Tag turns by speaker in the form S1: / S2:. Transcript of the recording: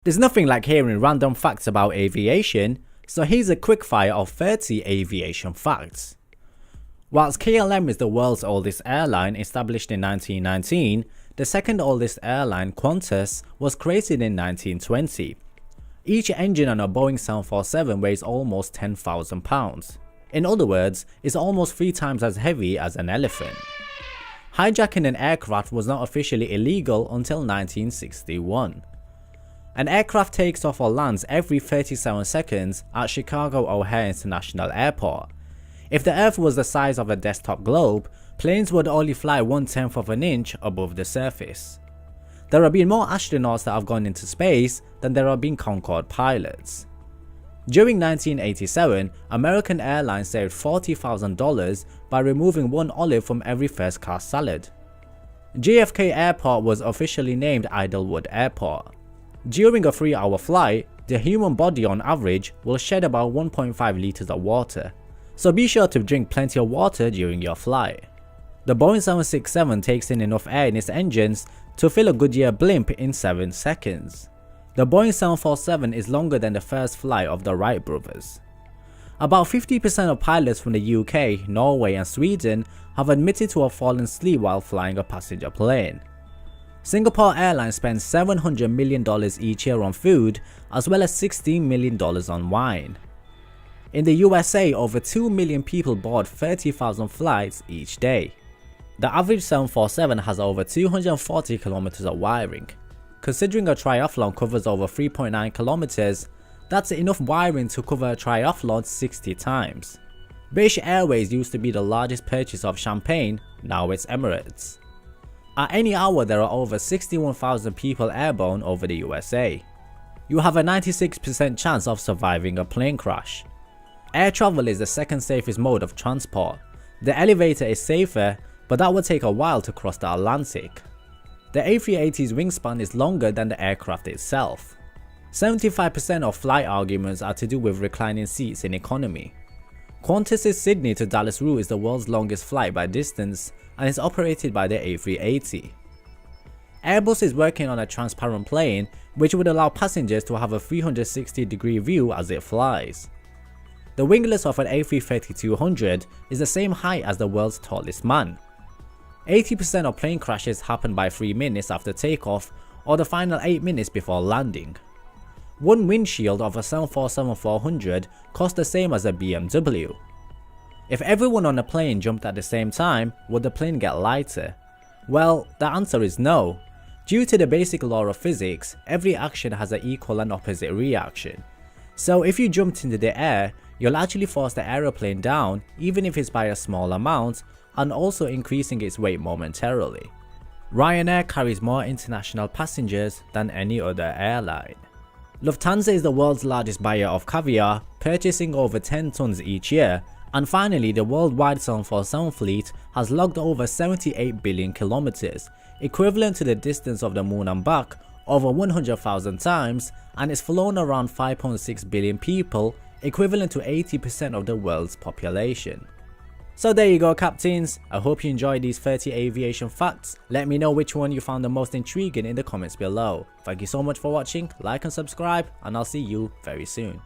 S1: There's nothing like hearing random facts about aviation, so here's a quick fire of 30 aviation facts. Whilst KLM is the world's oldest airline, established in 1919, the second oldest airline, Qantas, was created in 1920. Each engine on a Boeing 747 weighs almost 10,000 pounds. In other words, it's almost 3 times as heavy as an elephant. Hijacking an aircraft was not officially illegal until 1961. An aircraft takes off or lands every 37 seconds at Chicago O'Hare International Airport. If the Earth was the size of a desktop globe, planes would only fly 1/10 of an inch above the surface. There have been more astronauts that have gone into space than there have been Concorde pilots. During 1987, American Airlines saved $40,000 by removing 1 olive from every first class salad. JFK Airport was officially named Idlewood Airport. During a 3-hour flight, the human body on average will shed about 1.5 liters of water, so be sure to drink plenty of water during your flight. The Boeing 767 takes in enough air in its engines to fill a Goodyear blimp in 7 seconds. The Boeing 747 is longer than the first flight of the Wright brothers. About 50% of pilots from the UK, Norway and Sweden have admitted to have fallen asleep while flying a passenger plane. Singapore Airlines spends $700 million each year on food, as well as $16 million on wine. In the USA, over 2 million people board 30,000 flights each day. The average 747 has over 240 kilometers of wiring. Considering a triathlon covers over 3.9 kilometers, that's enough wiring to cover a triathlon 60 times. British Airways used to be the largest purchaser of champagne, now it's Emirates. At any hour, there are over 61,000 people airborne over the USA. You have a 96% chance of surviving a plane crash. Air travel is the second safest mode of transport. The elevator is safer, but that would take a while to cross the Atlantic. The A380's wingspan is longer than the aircraft itself. 75% of flight arguments are to do with reclining seats in economy. Qantas's Sydney to Dallas route is the world's longest flight by distance and is operated by the A380. Airbus is working on a transparent plane which would allow passengers to have a 360-degree view as it flies. The winglets of an A330-200 is the same height as the world's tallest man. 80% of plane crashes happen by 3 minutes after takeoff or the final 8 minutes before landing. One windshield of a 747-400 costs the same as a BMW. If everyone on a plane jumped at the same time, would the plane get lighter? Well, the answer is no. Due to the basic law of physics, every action has an equal and opposite reaction. So if you jumped into the air, you'll actually force the aeroplane down even if it's by a small amount, and also increasing its weight momentarily. Ryanair carries more international passengers than any other airline. Lufthansa is the world's largest buyer of caviar, purchasing over 10 tons each year, and finally the worldwide 747 fleet has logged over 78 billion kilometers, equivalent to the distance of the moon and back over 100,000 times, and it's flown around 5.6 billion people, equivalent to 80% of the world's population. So there you go, captains. I hope you enjoyed these 30 aviation facts. Let me know which one you found the most intriguing in the comments below. Thank you so much for watching, like and subscribe, and I'll see you very soon.